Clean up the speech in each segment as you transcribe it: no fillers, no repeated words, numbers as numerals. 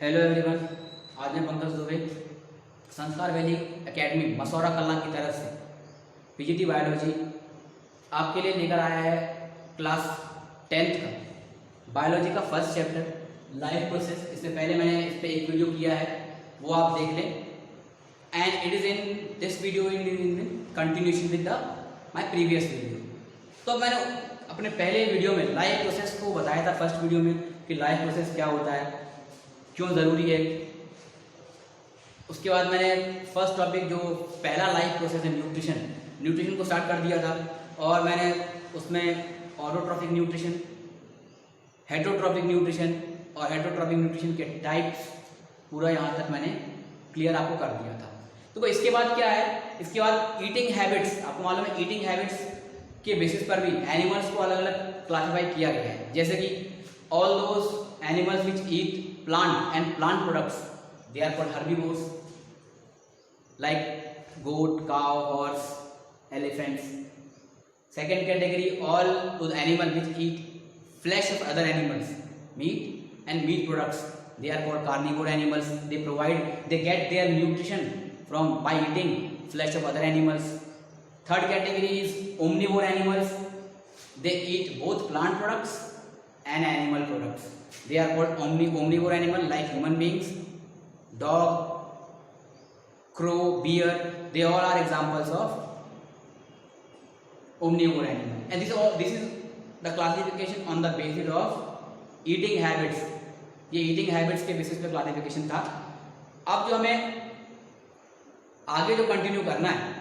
Hello everyone. आज मैं पंकज दुबे संस्कार वैली एकेडमी मसौरा कला की तरफ से पीजीटी बायोलॉजी आपके लिए लेकर आया है क्लास 10th का बायोलॉजी का फर्स्ट चैप्टर लाइफ प्रोसेस। इससे पहले मैंने इस पर एक वीडियो किया है, वो आप देख लें। And it is in this video in continuation with the my previous video. तो मैंने अपने पहले वीडियो में लाइफ प्रोसेस को बताया था, फर्स्ट वीडियो में, कि लाइफ प्रोसेस क्या होता है, क्यों ज़रूरी है। उसके बाद मैंने फर्स्ट टॉपिक जो पहला लाइफ प्रोसेस है न्यूट्रिशन को स्टार्ट कर दिया था। और मैंने उसमें ऑटोट्रॉफिक न्यूट्रिशन, हेटरोट्रॉफिक न्यूट्रिशन और हेटरोट्रॉफिक न्यूट्रिशन के टाइप्स पूरा यहाँ तक मैंने क्लियर आपको कर दिया था। तो इसके बाद क्या है, इसके बाद ईटिंग हैबिट्स। आपको मालूम है ईटिंग हैबिट्स के बेसिस पर भी एनिमल्स को अलग अलग क्लासीफाई किया गया है। जैसे कि all those animals which eat plant and plant products, they are called herbivores, like goat, cow, horse, elephants. Second category, all those animals which eat flesh of other animals, meat and meat products, they are called carnivore animals. They get their nutrition from by eating flesh of other animals. Third category is omnivore animals. They eat both plant products and animal products. They are called omnivore animal, like human beings, dog, crow, bear. They all are examples of omnivore animal. And this is the classification on the basis of eating habits. ये eating habits के basis पे classification था। अब जो हमें आगे जो continue करना है,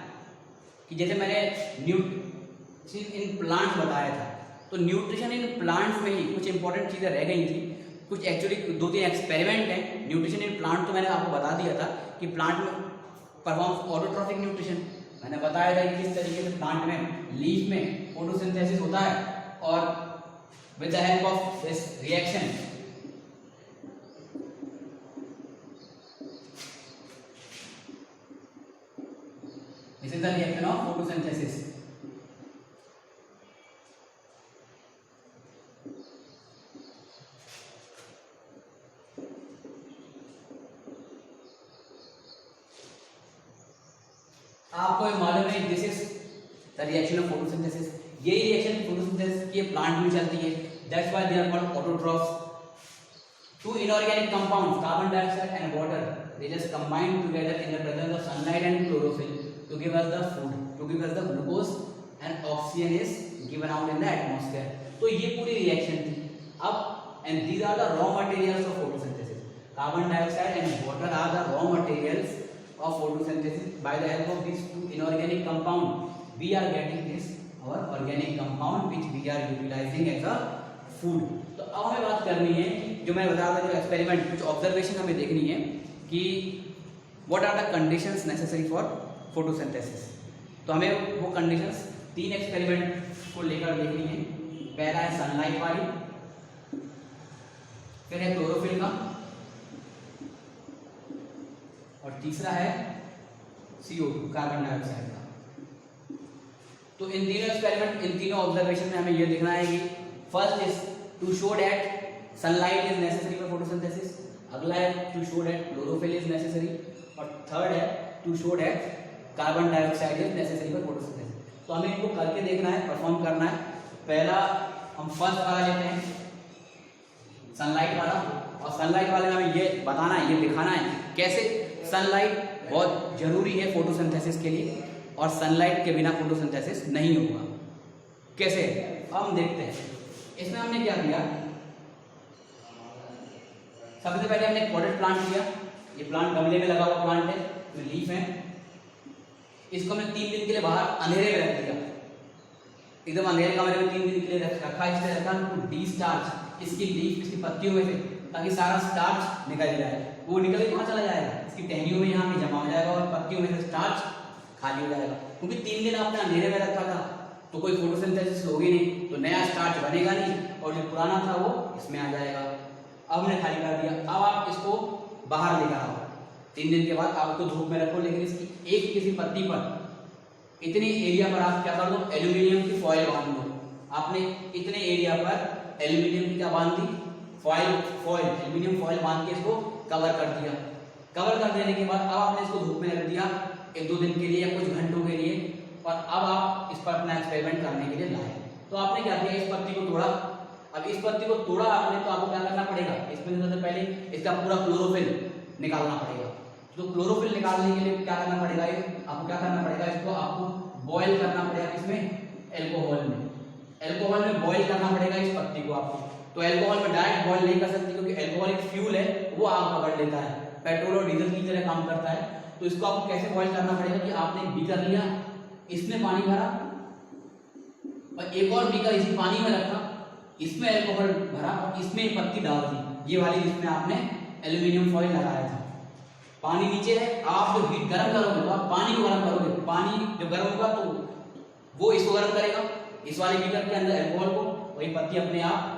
कि जैसे मैंने न्यूट्रिशन इन प्लांट्स बताया था, तो न्यूट्रिशन इन प्लांट्स में ही कुछ इंपॉर्टेंट चीज़ें रह गई थी। कुछ एक्चुअली 2-3 एक्सपेरिमेंट हैं न्यूट्रिशन इन प्लांट। तो मैंने आपको बता दिया था कि प्लांट में परफॉर्म्स ऑटोट्रॉफिक न्यूट्रिशन। मैंने बताया था कि किस तरीके से प्लांट में लीफ में फोटोसिंथेसिस होता है और with the help of this reaction this is the reaction of photosynthesis. आपको मालूम है this is the reaction of photosynthesis. यही रिएक्शन फोटोसिंथेसिस की प्लांट में चलती है। That's why they are called autotrophs. Two inorganic compounds carbon dioxide and water, they just combine together in the presence of sunlight and chlorophyll to give us the food, to give us the glucose and oxygen is given out in the atmosphere. तो ये पूरी reaction थी। अब and these are the raw materials of photosynthesis. Carbon dioxide and water are the raw materials of photosynthesis. By the help of these two inorganic compound we are getting this our organic compound which we are utilizing as a food. तो अब हमें बात करनी है, जो मैं बता रहा था, जो एक्सपेरिमेंट, कुछ ऑब्जर्वेशन हमें देखनी है कि what are the conditions necessary for photosynthesis. तो हमें वो conditions 3 एक्सपेरिमेंट को लेकर देखनी है। पहला है सनलाइट वाली, फिर है क्लोरोफिल का, और तीसरा है CO2 कार्बन डाइऑक्साइड का। तो इन तीनों एक्सपेरिमेंट, इन तीनों ऑब्जर्वेशन में हमें यह देखना है कि first is to show that sunlight is necessary for photosynthesis, अगला है to show that chlorophyll is necessary, और थर्ड है to show that carbon dioxide is necessary for photosynthesis. तो हमें इनको करके देखना है, परफॉर्म करना है। पहला हम फर्स्ट वाला लेते हैं, सनलाइट वाला। और सनलाइट वाले में हमें ये बताना है, ये दिखाना है कैसे सनलाइट बहुत जरूरी है फोटोसिंथेसिस के लिए, और सनलाइट के बिना फोटोसिंथेसिस नहीं होगा। कैसे, हम देखते हैं। इसमें हमने क्या किया, सबसे पहले हमने पॉटेड प्लांट लिया। ये प्लांट गमले में लगा हुआ प्लांट है, तो लीफ है। इसको हमने 3 दिन के लिए बाहर अंधेरे में रख दिया, एकदम अंधेरे कमरे में 3 दिन के लिए रखा। इसलिए रखा टू डी स्टार्च इसकी लीफ, इसकी पत्तियों में से, ताकि सारा स्टार्च निकल जाए। वो निकल के कहाँ चला जाएगा, इसकी टहनियों में यहाँ पे जमा हो जाएगा, और पत्तियों में से स्टार्च खाली हो जाएगा। क्योंकि 3 दिन आपने अंधेरे में रखा था तो कोई फोटोसिंथेसिस होगी नहीं, तो नया स्टार्च बनेगा नहीं, और जो पुराना था वो इसमें आ जाएगा। अब हमने खाली कर दिया। अब आप इसको बाहर लेकर आओ, 3 दिन के बाद आप उसको धूप में रखो, लेकिन इसकी एक किसी पत्ती पर इतने एरिया पर आप क्या कर दो, एल्यूमिनियम की फॉइल बांध दो। आपने इतने एरिया पर एल्यूमिनियम की क्या बांध दी, फॉइल एल्यूमिनियम फॉइल बांध के इसको कवर कर दिया। कवर कर देने के बाद अब आपने इसको धूप में रख दिया 1-2 दिन के लिए या कुछ घंटों के लिए, और अब आप इस पर अपना एक्सपेरिमेंट करने के लिए लाए। तो आपने क्या किया, इस पत्ती को तोड़ा। अब इस पत्ती को तोड़ा आपने, तो आपको क्या करना पड़ेगा, इसमें सबसे पहले इसका पूरा क्लोरोफिल निकालना पड़ेगा। तो क्लोरोफिल निकालने के लिए क्या करना पड़ेगा, आपको क्या करना पड़ेगा, इसको आपको बॉयल करना पड़ेगा। इसमें एल्कोहल में बॉयल करना पड़ेगा इस पत्ती को आपको। तो एल्कोहल में डायरेक्ट बॉयल नहीं कर सकते, क्योंकि एल्कोहल एक फ्यूल है, वो आग पकड़ लेता है, पेट्रोल और डीजल की तरह काम करता है। तो इसको आपको कैसे बॉयल करना पड़ेगा कि आपने एक बीकर लिया, इसमें पानी भरा और एक और बीकर इसी पानी में रखा, इसमें एल्कोहल भरा और इसमें पत्ती डाल दी, ये वाली जिसमें आपने एल्यूमिनियम फॉइल लगाया था। पानी नीचे है, आप जो हीट गर्म करोगे तो आप पानी को गर्म करोगे, पानी जब गर्म होगा तो वो इसको गर्म करेगा, इस वाले बीकर के अंदर एल्कोहल को, वही पत्ती अपने आप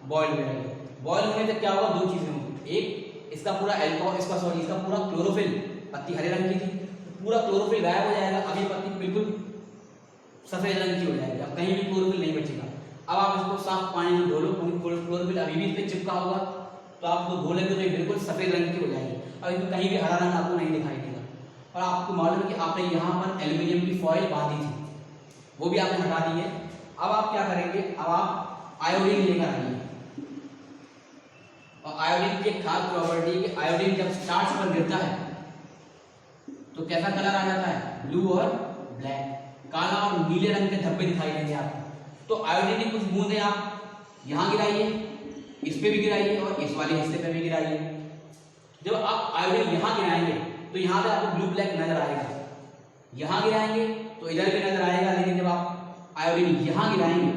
बॉयल हो जाएगी। बॉयल होने से क्या होगा, दो चीजें होंगी, एक इसका पूरा एल्कोहल, इसका पूरा क्लोरोफिल, पत्ती हरे रंग की थी, पूरा क्लोरोफिल गायब हो जाएगा। अभी पत्ती बिल्कुल सफेद रंग की हो जाएगी, अब कहीं भी क्लोरोफिल नहीं बचेगा। अब आप इसको साफ पानी में धो लो, क्योंकि क्लोरोफिल अभी भी इस पे चिपका होगा, तो आप इसको धो लेंगे तो ये बिल्कुल सफेद रंग की हो जाएगी। अब इसमें कहीं भी हरा रंग आपको नहीं दिखाई देगा। और आपको मालूम है कि आपने यहाँ पर एल्यूमिनियम की फॉइल बांधी थी, वो भी आपने हटा दी है। अब आप क्या करेंगे, अब आप आयोडीन लेकर आइए। और आयोडीन की एक खास प्रॉपर्टी है कि आयोडीन जब स्टार्च पर गिरता है तो कैसा कलर आ जाता है, ब्लू और ब्लैक, काला और नीले रंग के धब्बे दिखाई देंगे आपको। तो आयोडीन की कुछ बूंदें आप यहाँ गिराइए, इस पे भी गिराइए और इस वाले हिस्से पे भी गिराइए। जब आप आयोडीन यहाँ गिराएंगे तो यहाँ पे आपको ब्लू ब्लैक नजर आएगा, यहाँ गिराएंगे तो इधर भी नजर आएगा, लेकिन जब आप आयोडीन यहाँ गिराएंगे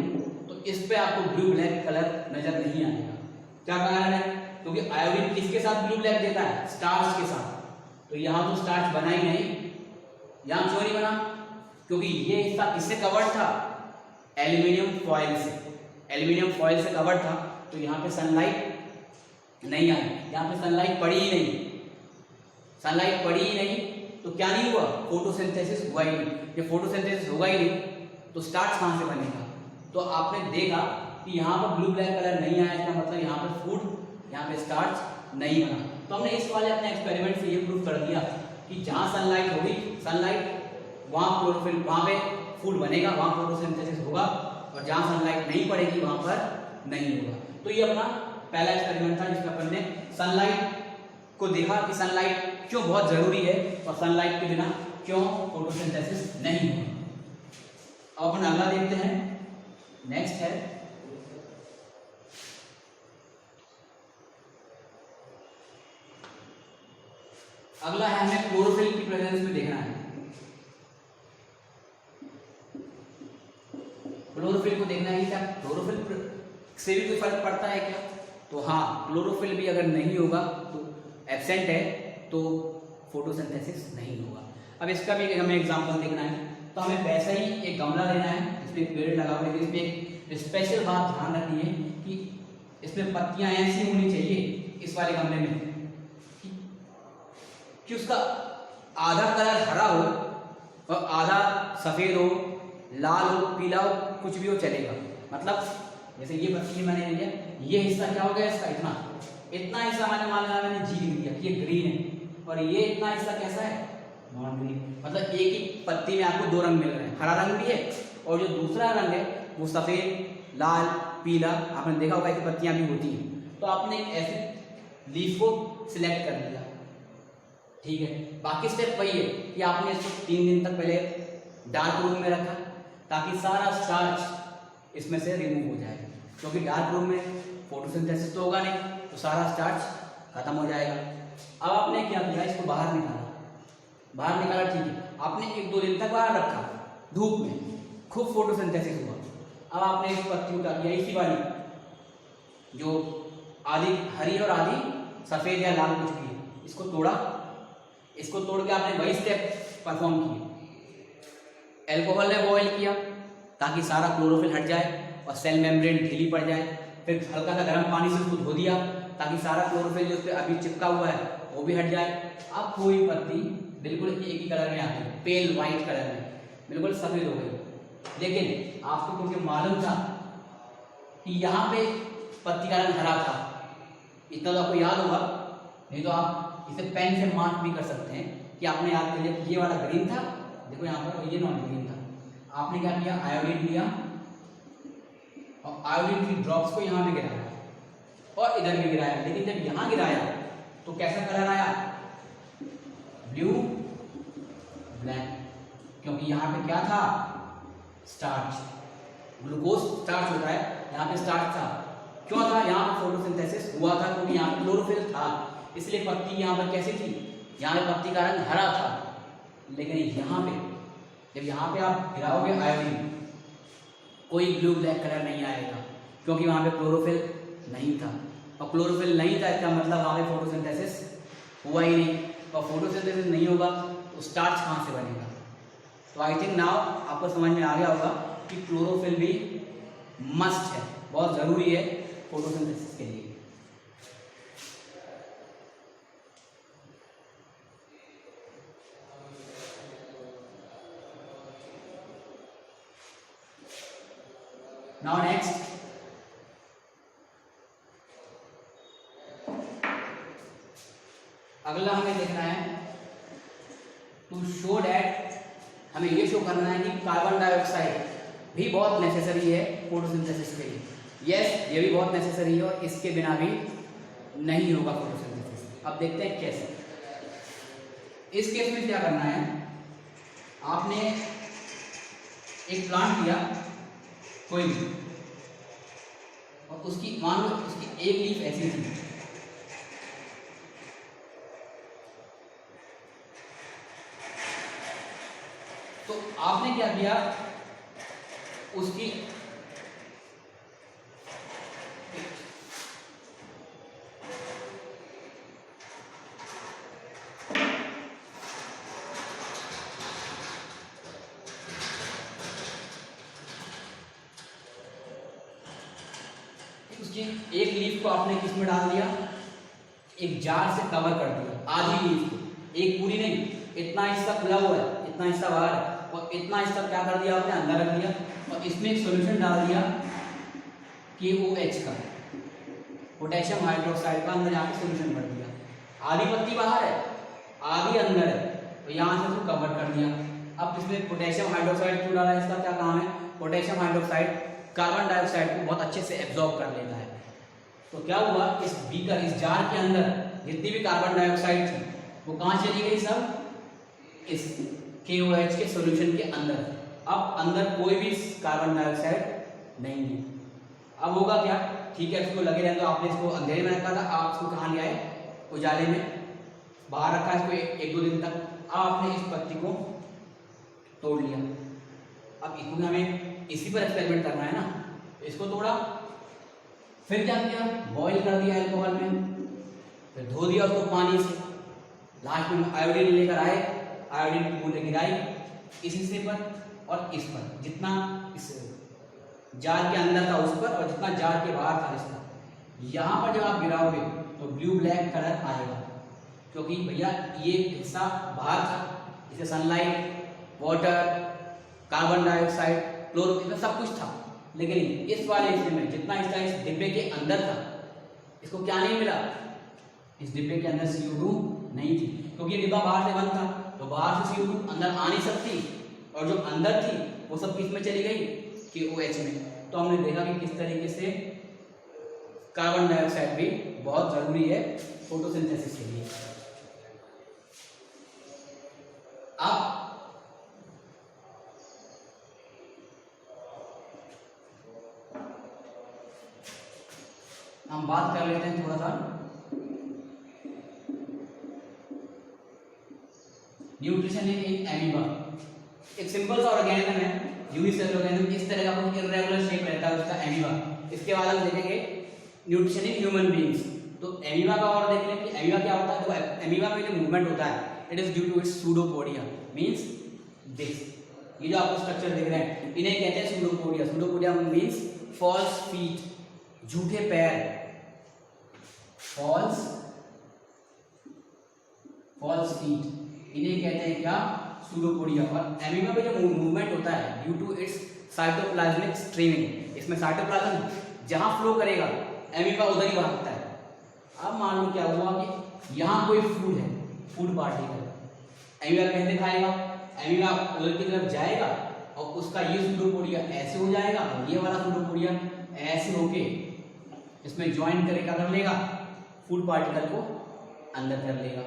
तो इस पे आपको ब्लू ब्लैक कलर नजर नहीं आएगा। क्या कारण है, क्योंकि आयोडीन किसके साथ ब्लू ब्लैक देता है, स्टार्च के साथ। तो यहाँ तो स्टार्च बना ही नहीं, यहाँ क्यों नहीं बना, क्योंकि ये हिस्सा किससे कवर्ड था, एल्यूमिनियम फॉइल से। एल्यूमिनियम फॉइल से कवर्ड था, तो यहाँ पे सनलाइट नहीं आई, यहाँ पे सनलाइट पड़ी ही नहीं। सनलाइट पड़ी ही नहीं तो क्या नहीं हुआ, फोटोसिंथेसिस हुआ ही नहीं। जब फोटोसिंथेसिस होगा ही नहीं तो स्टार्च कहाँ से बनेगा। तो आपने देखा कि यहाँ पर ब्लू ब्लैक कलर नहीं आया, इसका मतलब यहाँ पे फूड, यहाँ पे स्टार्च नहीं बना। तो हमने इस वाले अपने एक्सपेरिमेंट से ये प्रूव कर दिया कि जहाँ सनलाइट होगी, सनलाइट वहाँ क्लोरोफिल, वहाँ पे फूड बनेगा, वहाँ फोटोसिंथेसिस होगा, और जहाँ सनलाइट नहीं पड़ेगी वहाँ पर नहीं होगा। तो ये अपना पहला एक्सपेरिमेंट था जिसमें अपन ने सनलाइट को देखा कि सनलाइट क्यों बहुत जरूरी है और सनलाइट के बिना क्यों फोटोसिंथेसिस नहीं होगा। अब अपन अगला देखते हैं, नेक्स्ट है अगला है हमें क्लोरोफिल की प्रेजेंस में देखना है। क्लोरोफिल को देखना है कि क्या क्लोरोफिल से भी कोई फर्क पड़ता है क्या। तो हाँ, क्लोरोफिल भी अगर नहीं होगा तो एब्सेंट है तो फोटोसिंथेसिस नहीं होगा। अब इसका भी हमें एग्जांपल देखना है, तो हमें वैसा ही एक गमला लेना है, इसमें पेड़ लगा हुआ है। इसमें एक स्पेशल बात ध्यान रखनी है कि इसमें पत्तियां ऐसी होनी चाहिए इस वाले गमले में कि उसका आधा कलर हरा हो और आधा सफेद हो, लाल हो, पीला हो, कुछ भी हो चलेगा। मतलब जैसे ये पत्ती मैंने लिया, ये हिस्सा क्या हो गया इसका, इतना हिस्सा मैंने जी लिख दिया कि ये ग्रीन है, और ये इतना हिस्सा कैसा है, नॉन ग्रीन। मतलब एक ही पत्ती में आपको दो रंग मिल रहे हैं, हरा रंग भी है और जो दूसरा रंग है वो सफेद, लाल, पीला। आपने देखा होगा ऐसी पत्तियां भी होती हैं। तो आपने ऐसे लीफ को सिलेक्ट कर लिया, ठीक है। बाकी स्टेप वही है कि आपने इसको 3 दिन तक पहले डार्क रूम में रखा ताकि सारा स्टार्च इसमें से रिमूव हो जाए, क्योंकि डार्क रूम में फोटोसिंथेसिस तो होगा नहीं, तो सारा स्टार्च खत्म हो जाएगा। अब आपने क्या किया, इसको बाहर निकाला, ठीक है। आपने 1-2 दिन तक बाहर रखा धूप में, खूब फोटोसिंथेसिस हुआ। अब आपने इस पत्ती को क्या किया, इसी वाली जो आधी हरी और आधी सफेद या लाल कुछ भी, इसको तोड़ा। इसको तोड़ के आपने वही स्टेप परफॉर्म किए। एल्कोहल ने बॉयल किया ताकि सारा क्लोरोफिल हट जाए और सेल मेम्ब्रेन ढीली पड़ जाए। फिर हल्का सा गर्म पानी से उसको धो दिया ताकि सारा क्लोरोफिल जो उस पर अभी चिपका हुआ है वो भी हट जाए। अब कोई पत्ती बिल्कुल एक ही कलर में आ गई, पेल वाइट कलर में, बिल्कुल सफेद हो गई। लेकिन आपको क्योंकि मालूम था कि यहाँ पे पत्ती का रंग हरा था, इतना तो आपको याद होगा नहीं तो आप इसे पेन से मार्क भी कर सकते हैं कि आपने याद कर लिया ये वाला ग्रीन था, देखो यहाँ पर ये नॉन ग्रीन था। आपने क्या किया, आयोडीन लिया और आयोडीन की ड्रॉप्स को यहाँ पे गिराया और इधर भी गिराया, लेकिन जब यहाँ गिराया तो कैसा कलर आया, ब्लू ब्लैक, क्योंकि यहाँ पे क्या था, स्टार्च, ग्लूकोज स्टार्च होता है, यहाँ पे स्टार्च था। क्यों था, यहाँ पर फोटोसिंथेसिस हुआ था क्योंकि यहाँ पे क्लोरोफिल था, इसलिए पत्ती यहाँ पर कैसी थी, यहाँ पे पत्ती का रंग हरा था। लेकिन यहाँ पे जब यहाँ पे आप गिराओगे आयोडीन, कोई ब्लू ब्लैक कलर नहीं आएगा क्योंकि वहाँ पे क्लोरोफिल नहीं था, और क्लोरोफिल नहीं था इसका मतलब वहाँ पे फोटोसिंथेसिस हुआ ही नहीं, और फोटोसिंथेसिस नहीं होगा तो स्टार्च कहाँ से बनेगा। तो आई थिंक नाउ आपको समझ में आ गया होगा कि क्लोरोफिल भी मस्ट है, बहुत ज़रूरी है फोटोसिंथेसिस के लिए। नाउ नेक्स्ट, अगला हमें देखना है टू शो डैट, हमें ये शो करना है कि कार्बन डाइऑक्साइड भी बहुत नेसेसरी है फोटोसिंथेसिस के लिए। यस, ये भी बहुत नेसेसरी है और इसके बिना भी नहीं होगा फोटोसिंथेसिस। अब देखते हैं कैसे। इस केस में क्या करना है, आपने एक प्लांट लिया कोई भी, और उसकी मान लो उसकी एक लीफ ऐसी थी, तो आपने क्या किया, उसकी एक लीफ को आपने किस में डाल दिया, एक जार से कवर कर दिया, आधी लीफ को, एक पूरी नहीं, इतना हिस्सा खुला हुआ है, इतना हिस्सा बाहर है, और इतना हिस्सा क्या कर दिया आपने, अंदर रख दिया, और इसमें एक सॉल्यूशन डाल दिया KOH का, पोटेशियम हाइड्रोक्साइड का, अंदर यहाँ पे सॉल्यूशन भर दिया। आधी पत्ती बाहर है, आधी अंदर है, तो यहाँ से उसको कवर कर दिया। अब इसमें पोटेशियम हाइड्रोक्साइड क्यों डाला, इसका क्या काम है, पोटेशियम हाइड्रोक्साइड कार्बन डाइऑक्साइड को बहुत अच्छे से एब्जॉर्ब कर लेता है। तो क्या हुआ, इस बीकर, इस जार के अंदर जितनी भी कार्बन डाइऑक्साइड थी वो कहाँ चली गई, सब इस KOH के सॉल्यूशन के अंदर। अब अंदर कोई भी कार्बन डाइऑक्साइड नहीं है। अब होगा क्या, ठीक है, इसको लगे रहने, तो आपने इसको अंधेरे में रखा था, आप इसको कहाँ ले आए, उजाले में बाहर रखा इसको एक दो दिन तक। अब आपने इस पत्ती को तोड़ लिया, अब इसको हमें इसी पर एक्सपेरिमेंट करना है ना, इसको तोड़ा, फिर क्या किया, बॉईल कर दिया अल्कोहल में, फिर धो दिया उसको पानी से, लास्ट में आयोडीन लेकर आए, आयोडीन की बूंदें गिराई इस हिस्से पर और इस पर, जितना इस जार के अंदर था उस पर और जितना जार के बाहर था इस पर। यहाँ पर जब आप गिराओगे तो ब्लू ब्लैक कलर आएगा, क्योंकि भैया ये हिस्सा बाहर था, इसे sunlight, water, carbon dioxide, chlorophyll सब कुछ था, लेकिन इस वाले हिस्से में जितना हिस्सा इस डिब्बे के अंदर था, इसको क्या नहीं मिला, इस डिब्बे के अंदर CO2 नहीं थी, क्योंकि ये डिब्बा बाहर से बंद था, तो बाहर से CO2 अंदर आ नहीं सकती, और जो अंदर थी वो सब किस में चली गई, KOH में। तो हमने देखा कि किस तरीके से कार्बन डाइऑक्साइड भी बहुत जरूरी है फोटोसिंथेसिस के लिए। अब हम बात कर लेते हैं थोड़ा सा न्यूट्रिशन इन एमीबा। एक सिंपल सा ऑर्गेनिज्म है, यूनिसेलुलर ऑर्गेनिज्म, इस तरह का कुछ इरेगुलर शेप रहता है उसका एमीबा। इसके बाद हम देखेंगे न्यूट्रिशन इन ह्यूमन बीइंग्स। तो एमीबा का और देख लें कि एमीबा क्या होता है। तो एमीबा में जो मूवमेंट होता है it is due to its pseudopodia, means this, ये जो आपको स्ट्रक्चर दिख रहे हैं इन्हें कहते हैं pseudopodia. Pseudopodia means false feet, झूठे पैर, फॉल्स फीट, इन्हें कहते हैं क्या, सूडोपोडिया। और एमीबा में जो मूवमेंट होता है due to its cytoplasmic streaming, इसमें साइटोप्लाज्म जहां फ्लो करेगा एमीबा उधर ही भागता है। अब मान लो क्या हुआ कि यहाँ कोई फूड है, फूड पार्टिकल, एमीबा कैसे खाएगा, एमीबा उधर की तरफ जाएगा और उसका ये सूडोपोडिया ऐसे हो जाएगा और ये वाला सूडोपोडिया ऐसे होके इसमें ज्वाइन करके क्या कर लेगा, फूड पार्टिकल को अंदर कर लेगा।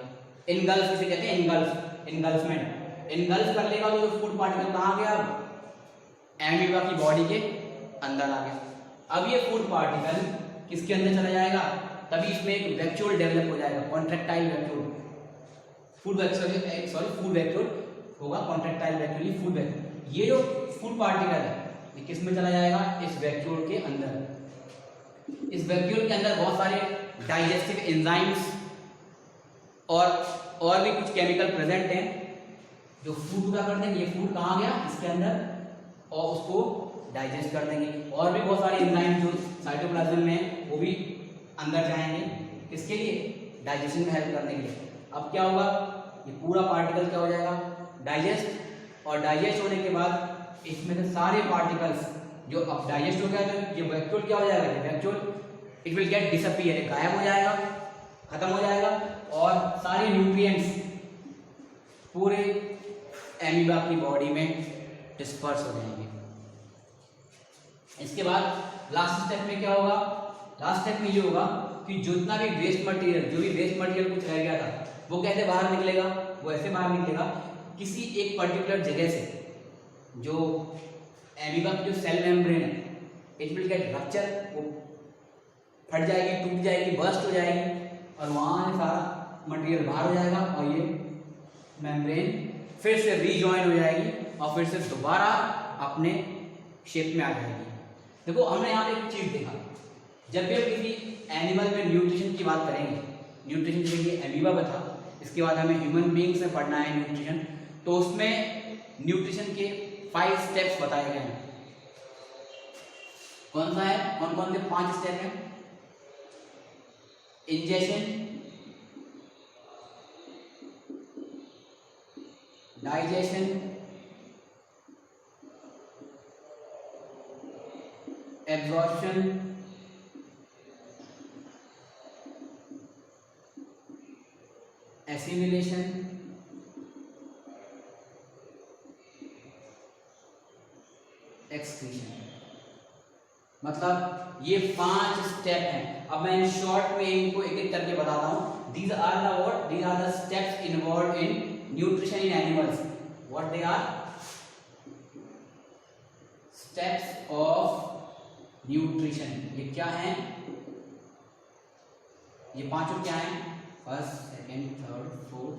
इनगल्फ इसे कहते हैं, इनगल्फ, इनगल्फमेंट, इनगल्फ कर लेगा तो फूड पार्टिकल कहाँ गया, एमीबा की बॉडी के अंदर आ गया। अब ये फूड पार्टिकल किसके अंदर चला जाएगा, तभी इसमें एक वैक्यूल डेवलप हो जाएगा, कॉन्ट्रैक्टाइल वैक्यूल, फूड वैक्यूल होगा, कॉन्ट्रैक्टाइल वैक्यूल, फूड वैक्यूल। ये जो फूड पार्टिकल है ये किस में चला जाएगा, इस वैक्यूल के अंदर। इस वैक्यूल के अंदर बहुत सारे डाइजेस्टिव एंजाइम्स और भी कुछ केमिकल प्रेजेंट हैं जो फूड का कर देंगे, ये फूड कहाँ गया, इसके अंदर, और उसको डाइजेस्ट कर देंगे। और भी बहुत सारे एंजाइम जो साइटोप्लाज्म में है वो भी अंदर जाएंगे, किसके लिए, डाइजेशन में हेल्प करने के लिए। अब क्या होगा, ये पूरा पार्टिकल क्या हो जाएगा, डाइजेस्ट, और डाइजेस्ट होने के बाद इसमें से सारे पार्टिकल्स जो अब डाइजेस्ट हो गया तो ये वैक्यूल क्या हो जाएगा, ये vacuole it will get disappear, गायब हो जाएगा, खत्म हो जाएगा, और सारे न्यूट्रिएंट्स पूरे एमीबा की बॉडी में डिस्पर्स हो जाएंगे। इसके बाद लास्ट स्टेप में क्या होगा, लास्ट स्टेप में ये होगा कि जितना भी वेस्ट मटेरियल, जो भी वेस्ट मटेरियल कुछ रह गया था वो कैसे बाहर निकलेगा, वो ऐसे बाहर निकलेगा किसी एक पर्टिकुलर जगह से, जो एमीबा की जो सेल मेम्ब्रेन है इट विल गेट रप्चर, वो फट जाएगी, टूट जाएगी, बर्स्ट हो जाएगी, और वहाँ से सारा मटेरियल बाहर हो जाएगा और ये मेम्ब्रेन फिर से रीजॉइन हो जाएगी और फिर से दोबारा अपने शेप में आ जाएगी। देखो हमने यहाँ पे एक चीज देखा, जब भी हम किसी एनिमल में न्यूट्रिशन की बात करेंगे, न्यूट्रिशन जैसे कि एमीबा में था, इसके बाद हमें ह्यूमन बीइंग्स में पढ़ना है न्यूट्रिशन, तो उसमें न्यूट्रिशन के 5 स्टेप्स बताए गए हैं। कौन सा है, कौन कौन से 5 स्टेप हैं, ingestion, digestion, absorption, assimilation, excretion. मतलब ये 5 स्टेप हैं। अब मैं इन शॉर्ट में इनको एक एक करके बताता हूं। These are the what? These are the steps involved in nutrition in animals. What they are? Steps of nutrition. ये क्या हैं? ये पांचों क्या हैं? First, second, third, fourth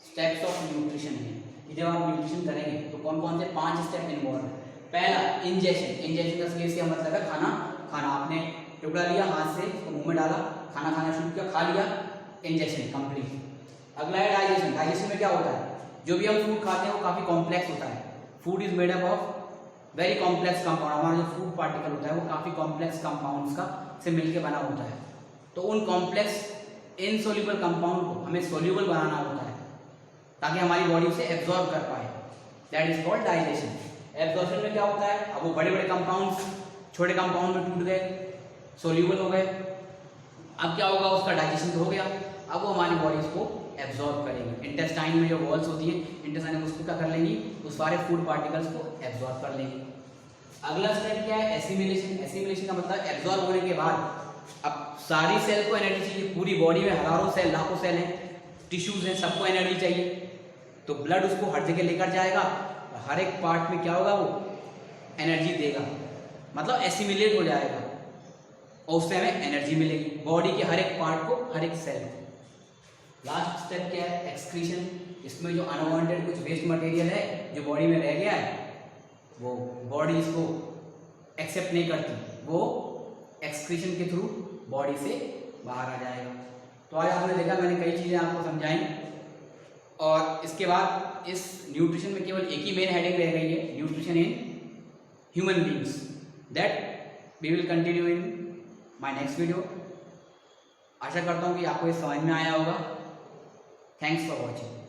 steps of nutrition है। जब आप न्यूट्रिशन करेंगे तो कौन कौन से 5 स्टेप इन्वॉल्व है। पहला इंजेक्शन, इंजेक्शन का सीधे से मतलब है खाना खाना। आपने टुकड़ा लिया, हाथ से उसको मुंह में डाला, खाना खाना शुरू किया, खा लिया, इंजेक्शन कंप्लीट। अगला है डाइजेशन। डाइजेशन में क्या होता है, जो भी हम फूड खाते हैं वो काफी कॉम्प्लेक्स होता है। Food is made up of very complex compound. हमारा जो फूड पार्टिकल होता है वो काफी कॉम्प्लेक्स कंपाउंड्स का से मिलकर बना होता है। तो उन कॉम्प्लेक्स इनसोल्यूबल कंपाउंड को हमें सोल्यूबल बनाना होता है ताकि हमारी बॉडी उसे एब्जॉर्ब कर पाए। That is called digestion. Absorption में क्या होता है, अब वो बड़े बड़े कंपाउंड्स छोटे कंपाउंड में टूट गए, सोल्यूबल हो गए। अब क्या होगा, उसका डाइजेशन तो हो गया, अब वो हमारी बॉडी उसको एब्जॉर्ब करेगी। इंटेस्टाइन में जो वॉल्स होती है, इंटेस्टाइन में उसको क्या कर लेंगी, उस सारे फूड पार्टिकल्स को एब्जॉर्ब कर लेंगी। अगला स्टेप क्या है, एसिमिलेशन। एसिमिलेशन का मतलब एब्जॉर्ब होने के बाद अब सारी सेल को एनर्जी चाहिए। पूरी बॉडी में हजारों सेल, लाखों सेल हैं, टिश्यूज हैं, सबको एनर्जी चाहिए। तो ब्लड उसको हर जगह लेकर जाएगा, हर एक पार्ट में क्या होगा, वो एनर्जी देगा, मतलब एसिमिलेट हो जाएगा और उससे हमें एनर्जी मिलेगी बॉडी के हर एक पार्ट को, हर एक सेल को। लास्ट स्टेप क्या है, एक्सक्रीशन। इसमें जो अनवांटेड कुछ वेस्ट मटेरियल है जो बॉडी में रह गया है, वो बॉडी इसको एक्सेप्ट नहीं करती, वो एक्सक्रीशन के थ्रू बॉडी से बाहर आ जाएगा। तो आज आपने देखा, मैंने कई चीज़ें आपको समझाई, और इसके बाद इस न्यूट्रिशन में केवल एक ही मेन हेडिंग रह गई है, nutrition in human beings. That we will continue in my next video. आशा करता हूँ कि आपको ये समझ में आया होगा। Thanks for watching.